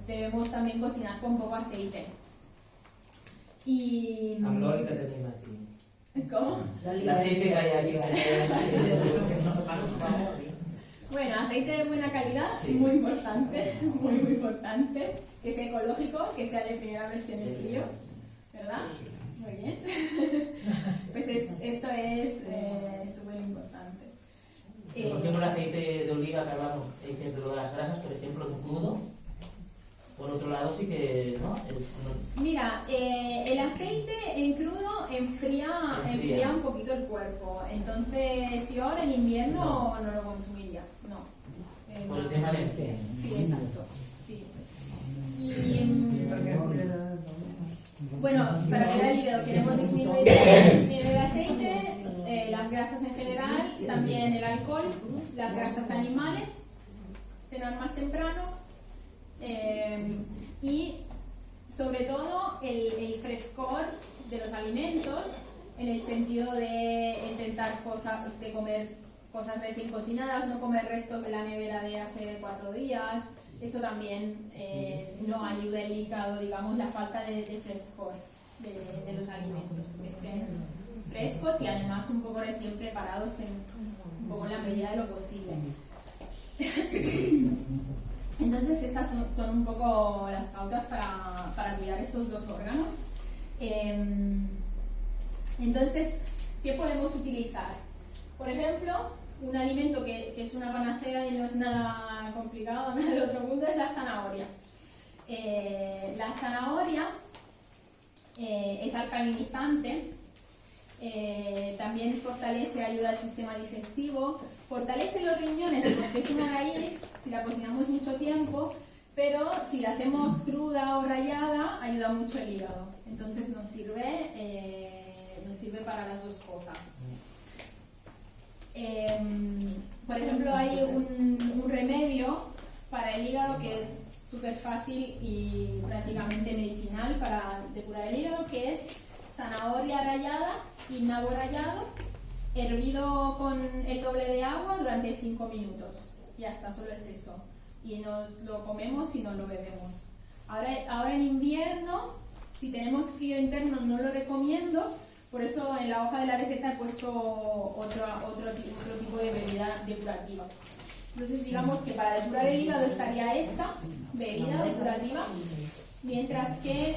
debemos también cocinar con poco aceite. Y... Amor, que tenemos aquí. ¿Cómo? El aceite que hay aquí. Bueno, aceite de buena calidad, Sí. muy importante, muy importante. Que sea ecológico, que sea de primera versión en frío, ¿verdad? Muy bien. Pues esto es súper importante. Por ejemplo, el aceite de oliva que hablamos, dices de lo de las grasas, por ejemplo, en crudo. Por otro lado, sí que, ¿no? Mira, el aceite en crudo enfría un poquito el cuerpo. Entonces, yo ahora en invierno no lo consumiría, no. Por el tema de... Sí, exacto. Sí. Y, bueno, para cuidar el hígado queremos disminuir el aceite, las grasas en general, también el alcohol, las grasas animales, cenar más temprano. Y sobre todo el frescor de los alimentos, en el sentido de intentar de comer cosas recién cocinadas, no comer restos de la nevera de hace 4 días. Eso también no ayuda el hígado, digamos, la falta de frescor de los alimentos, que estén frescos y además un poco recién preparados un poco en la medida de lo posible. Entonces estas son un poco las pautas para cuidar esos dos órganos. Entonces, ¿qué podemos utilizar? Por ejemplo, un alimento que es una panacea y no es nada complicado, nada del otro mundo, es la zanahoria. La zanahoria es alcalinizante, también fortalece, ayuda al sistema digestivo, fortalece los riñones porque es una raíz, si la cocinamos mucho tiempo, pero si la hacemos cruda o rallada, ayuda mucho el hígado. Entonces nos sirve para las dos cosas. Por ejemplo, hay un remedio para el hígado que es súper fácil y prácticamente medicinal para depurar el hígado, que es zanahoria rallada y nabo rallado, hervido con el doble de agua durante 5 minutos. Ya está, solo es eso. Y nos lo comemos y nos lo bebemos. Ahora en invierno, si tenemos frío interno, no lo recomiendo. Por eso en la hoja de la receta he puesto otro tipo de bebida depurativa. Entonces digamos que para depurar el hígado estaría esta bebida depurativa, mientras que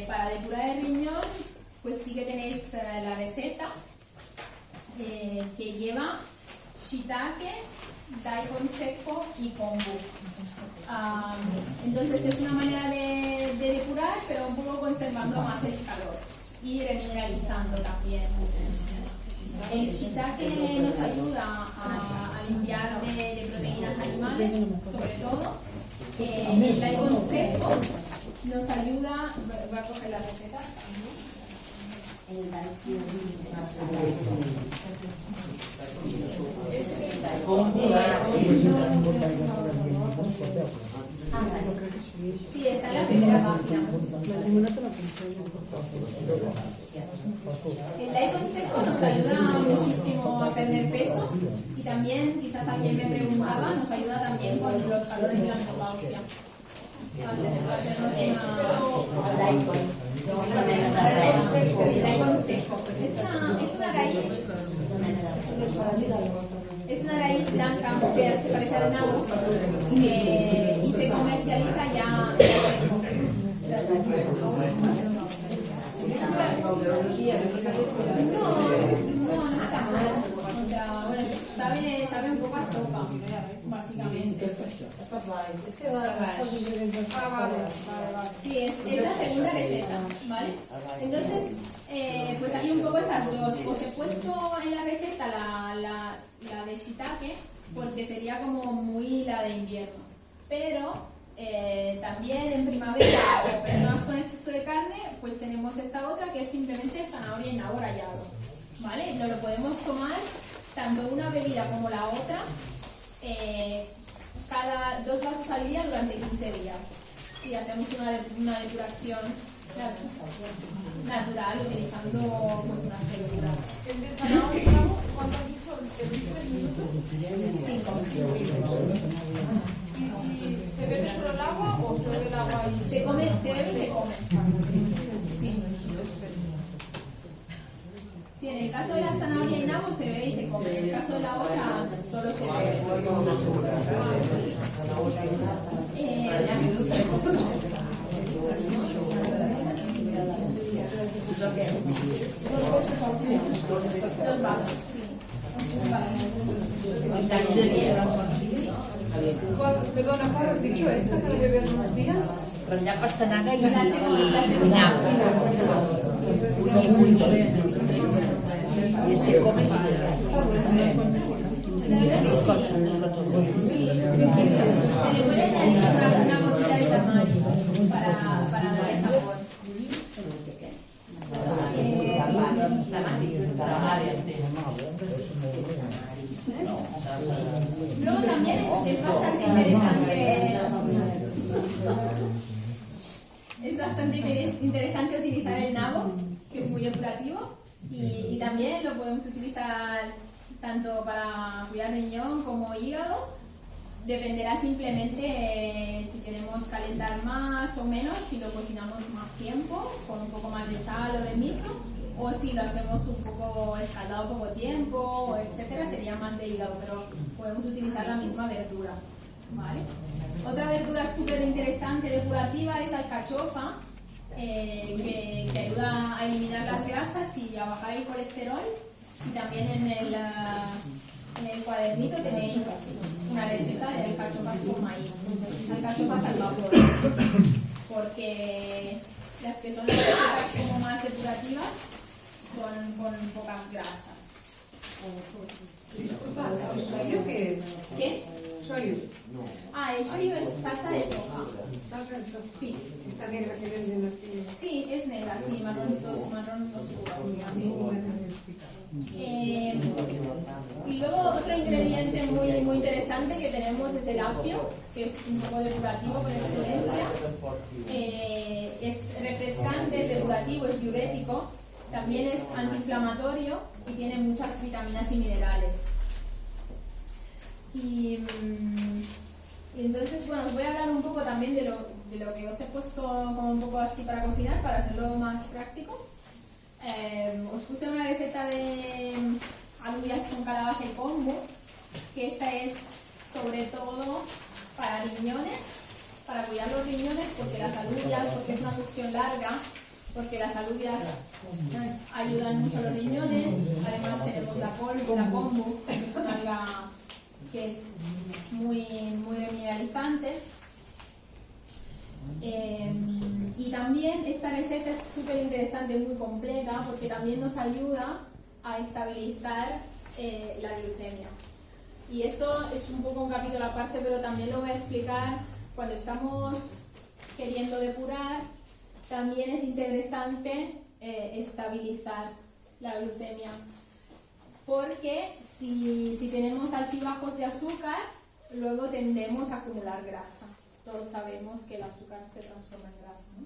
para depurar el riñón pues sí que tenéis la receta que lleva shiitake, daikon seco y kombu. Entonces es una manera de depurar, pero un poco conservando más el calor y remineralizando también. El shiitake nos ayuda a limpiar de proteínas animales, sobre todo. El daikon seco nos ayuda, voy a coger las recetas. Sí, está en la primera página. El daikon seco nos ayuda muchísimo a perder peso y también, quizás alguien me preguntaba, nos ayuda también con los calores de la menopausia. El daikon seco es una raíz blanca, se parece al nabo y se comercializa ya seco. No está mal. O sea, bueno, sabe un poco a sopa, básicamente. Es que vale. Sí, es la segunda receta, ¿vale? Entonces, pues hay un poco esas dos. Os he puesto en la receta la de shiitake porque sería como muy la de invierno. Pero también en primavera o personas con exceso de carne, pues tenemos esta otra que es simplemente zanahoria y nabo rallado, ¿vale? Lo podemos tomar tanto una bebida como la otra cada 2 vasos al día durante 15 días y hacemos una depuración natural utilizando pues unas verduras. ¿El de zanahoria, cuánto has dicho? ¿El de 3 minutos? 5. ¿Y se bebe solo el agua o se bebe el agua y Se bebe y se come. Sí. Sí, en el caso de la zanahoria y nabo se bebe y se come. En el caso de la otra solo se bebe. Dos vasos, sí. Perdona, Juan, ¿has dicho esta que la bebías unos días? Rallar pastanaga y La segunda. y se come Sí. Se le puede añadir una gotita de tamari para darle sabor. Luego también es bastante interesante. Es bastante interesante utilizar el nabo, que es muy depurativo, y también lo podemos utilizar tanto para cuidar riñón como hígado. Dependerá simplemente si queremos calentar más o menos, si lo cocinamos más tiempo, con un poco más de sal o de miso, o si lo hacemos un poco escaldado poco tiempo, etcétera, sería más de hígado, pero podemos utilizar la misma verdura, ¿vale? Otra verdura súper interesante depurativa es la alcachofa, que ayuda a eliminar las grasas y a bajar el colesterol. Y también en el cuadernito tenéis una receta de alcachofas con maíz, alcachofas al vapor, porque las que son las recetas como más depurativas son con pocas grasas. Disculpa, ¿el shoyu qué es? ¿Qué? Shoyu. El shoyu es salsa de soja. Sí. Esta negra que venden aquí. Sí, es negra, sí, marrón oscuro. Sí. Y luego otro ingrediente muy interesante que tenemos es el apio, que es un poco depurativo por excelencia. Es refrescante, es depurativo, es diurético, también es antiinflamatorio y tiene muchas vitaminas y minerales. Y entonces, bueno, os voy a hablar un poco también de lo que os he puesto como un poco así para cocinar, para hacerlo más práctico. Os puse una receta de alubias con calabaza y kombu, que esta es sobre todo para riñones, para cuidar los riñones, porque las alubias, porque es una cocción larga, porque las alubias ayudan mucho a los riñones. Además tenemos la kombu, que es una alga que es muy remineralizante. Y también esta receta es súper interesante, muy completa, porque también nos ayuda a estabilizar la glucemia. Y eso es un poco un capítulo aparte, pero también lo voy a explicar cuando estamos queriendo depurar. También es interesante estabilizar la glucemia, porque si tenemos altibajos de azúcar, luego tendemos a acumular grasa. Todos sabemos que el azúcar se transforma en grasa, ¿no?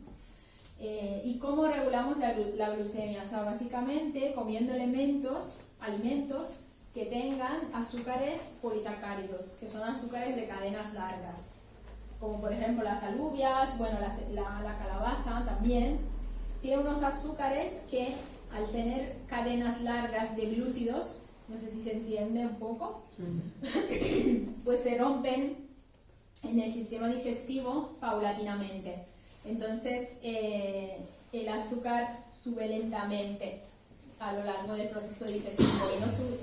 ¿Y cómo regulamos la glucemia? O sea, básicamente comiendo alimentos que tengan azúcares polisacáridos, que son azúcares de cadenas largas, como por ejemplo las alubias, bueno, la calabaza también, tiene unos azúcares que al tener cadenas largas de glúcidos, no sé si se entiende un poco, pues se rompen en el sistema digestivo paulatinamente. Entonces el azúcar sube lentamente a lo largo del proceso digestivo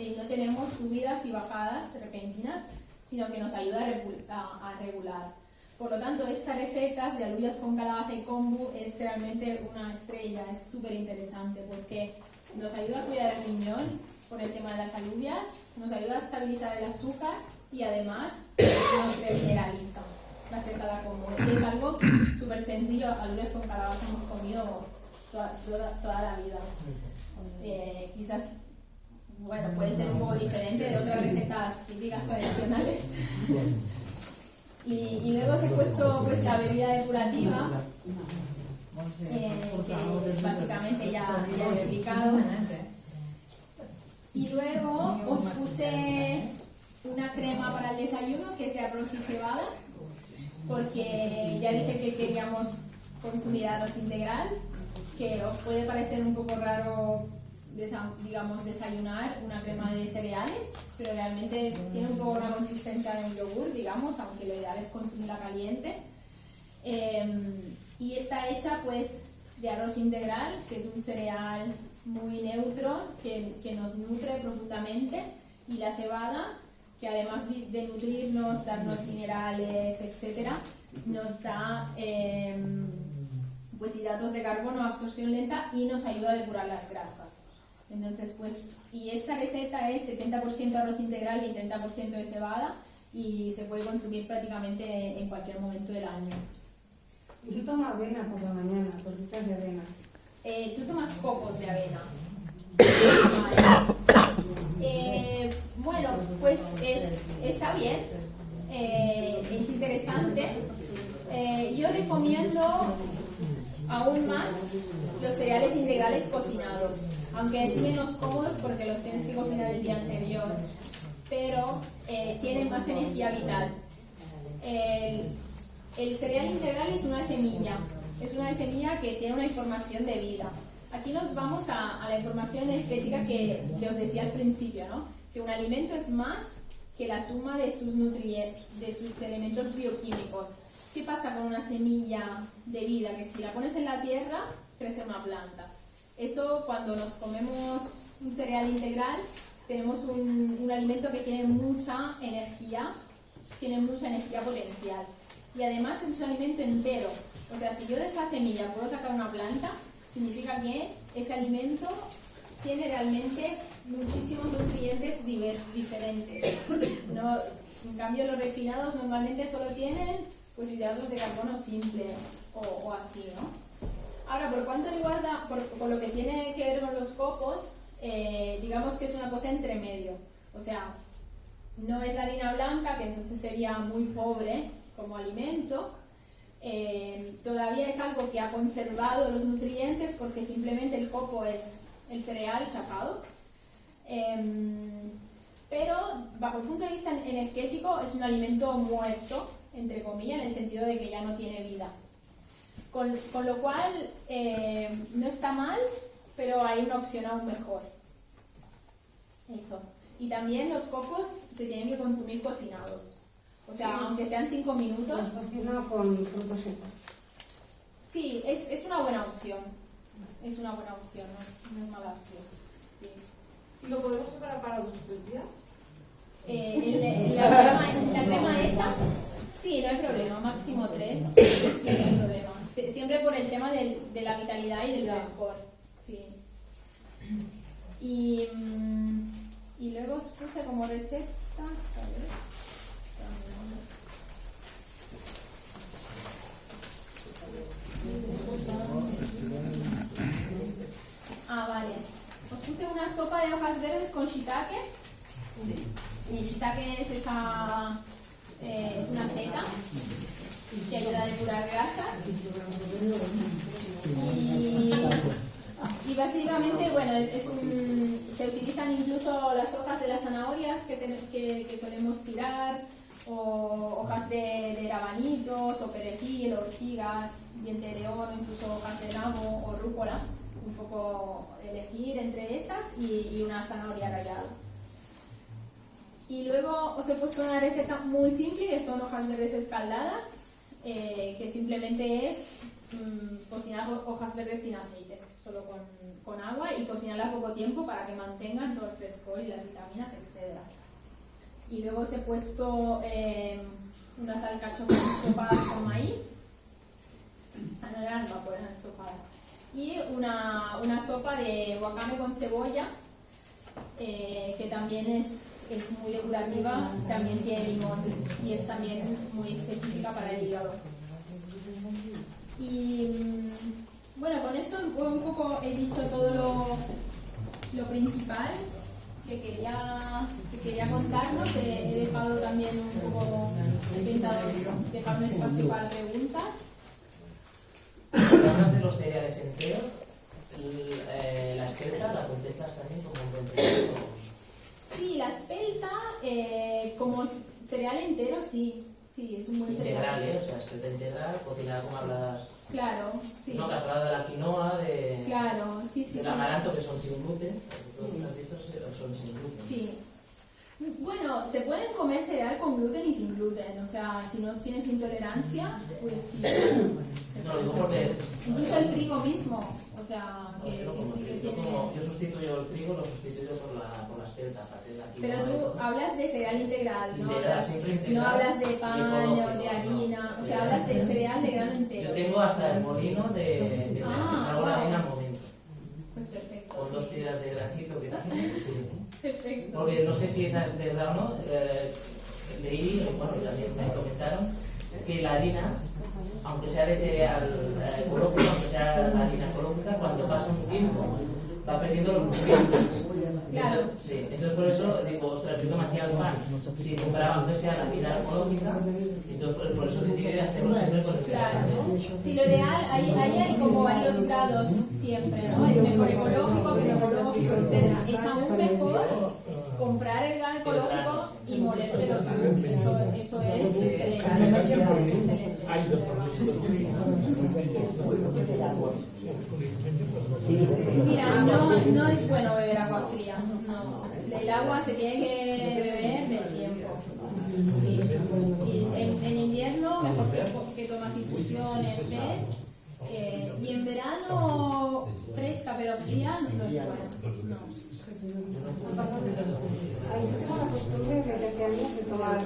y no tenemos subidas y bajadas repentinas, sino que nos ayuda a regular. Por lo tanto, estas recetas de alubias con calabaza y kombu es realmente una estrella, es súper interesante porque nos ayuda a cuidar el riñón por el tema de las alubias, nos ayuda a estabilizar el azúcar y además nos remineraliza gracias a la kombu. Y es algo súper sencillo, alubias con calabaza hemos comido toda la vida. Quizás, bueno, puede ser un poco diferente de otras recetas típicas tradicionales. Y luego se ha puesto pues la bebida depurativa, que básicamente ya he explicado. Y luego os puse una crema para el desayuno que es de arroz y cebada, porque ya dije que queríamos consumir arroz integral, que os puede parecer un poco raro, digamos, desayunar una crema de cereales, pero realmente tiene un poco una consistencia de un yogur, digamos, aunque lo ideal es consumirla caliente. Y está hecha pues de arroz integral, que es un cereal muy neutro, que nos nutre profundamente, y la cebada, que además de nutrirnos, darnos minerales, etc., nos da pues hidratos de carbono, absorción lenta, y nos ayuda a depurar las grasas. Entonces, pues, y esta receta es 70% arroz integral y 30% de cebada, y se puede consumir prácticamente en cualquier momento del año. Yo tomo avena por la mañana, tortitas de avena. Tú tomas copos de avena. Bueno, pues está bien, es interesante. Yo recomiendo aún más los cereales integrales cocinados, aunque es menos cómodos porque los tienes que cocinar el día anterior, pero tienen más energía vital. El cereal integral es una semilla que tiene una información de vida. Aquí nos vamos a la información energética que os decía al principio, ¿no? Que un alimento es más que la suma de sus nutrientes, de sus elementos bioquímicos. ¿Qué pasa con una semilla de vida? Que si la pones en la tierra, crece una planta. Eso, cuando nos comemos un cereal integral, tenemos un alimento que tiene mucha energía potencial. Y además es un alimento entero. O sea, si yo de esa semilla puedo sacar una planta, significa que ese alimento tiene realmente muchísimos nutrientes diferentes. No, en cambio, los refinados normalmente solo tienen pues hidratos de carbono simple o así, ¿no? Ahora, por lo que tiene que ver con los copos, digamos que es una cosa entre medio. O sea, no es la harina blanca, que entonces sería muy pobre como alimento. Todavía es algo que ha conservado los nutrientes porque simplemente el copo es el cereal chafado. Pero bajo el punto de vista energético es un alimento muerto, entre comillas, en el sentido de que ya no tiene vida. Con lo cual no está mal, pero hay una opción aún mejor. Eso. Y también los copos se tienen que consumir cocinados. O sea, sí, aunque sean 5 minutos. Cocinado con frutos secos. Sí, es una buena opción. es una buena opción, no es mala opción. Sí. ¿Y lo podemos preparar para 2 o 3 días? La crema esa, sí, no hay problema, máximo 3, sí, no hay problema. Siempre por el tema de la vitalidad y del frescor, sí. Y luego os puse como recetas, a ver. Vale. Os puse una sopa de hojas verdes con shiitake. El shiitake es es una seta que ayuda a depurar grasas. Y básicamente, bueno, se utilizan incluso las hojas de las zanahorias que solemos tirar, o hojas de rabanitos, o perejil, ortigas, diente de león, o incluso hojas de nabo o rúcula. Un poco elegir entre esas y una zanahoria rallada. Y luego os he puesto una receta muy simple, que son hojas verdes escaldadas, que simplemente es cocinar hojas verdes sin aceite, solo con agua, y cocinarla poco tiempo para que mantengan todo el frescor y las vitaminas, etc. Y luego os he puesto unas alcachofas estofadas con maíz. No eran vapor, eran estofadas. Y una sopa de wakame con cebolla, que también es muy depurativa, también tiene limón y es también muy específica para el hígado. Y bueno, con esto un poco he dicho todo lo principal que quería contarnos. He dejado también un poco, he intentado dejar un espacio para preguntas. Hablas de los cereales enteros, la espelta la contemplas también como un buen cereal. Sí, la espelta como cereal entero, sí, es un buen cereal. Integral, o sea, espelta integral, cocinada como hablas. Claro, sí. No, que has hablado de la quinoa, Claro, sí. del amaranto, que son sin gluten, todos los dichos son sin gluten. Sí. Bueno, se pueden comer cereal con gluten y sin gluten, o sea, si no tienes intolerancia, pues sí. No, digo porque... Incluso el trigo mismo, o sea, que sí que tiene... Yo sustituyo el trigo, lo sustituyo por la espelta, aparte de la quinoa. Pero tú hablas de cereal integral, ¿no? Integral. No hablas de pan o de harina, o sea, hablas del cereal de grano entero. Yo tengo hasta el molino de hago la harina al momento. Pues perfecto. Con 2 tiras de granito que tiene, sí. Perfecto. Porque no sé si esa es verdad o no, leí, bueno, también me comentaron, que la harina, aunque sea de cereal ecológico, aunque sea la harina ecológica, cuando pasa un tiempo va perdiendo los nutrientes. Claro. Sí, entonces por eso digo, ostras, yo que me hacía el pan, si compraba aunque sea la harina ecológica, entonces por eso decidí hacerlo siempre con el cereal. Claro. Sí, lo ideal, ahí hay como varios grados siempre, ¿no? Es mejor ecológico que no ecológico, etc. Es aún mejor comprar el grano ecológico y molértelo tú. Eso es excelente. Mira, no es bueno beber agua fría, no. El agua se tiene que beber del tiempo. Sí. Y en invierno mejor que tomas infusiones, ¿ves? Y en verano fresca pero fría no es bueno. No. Ahí tengo la costumbre desde que años de tomar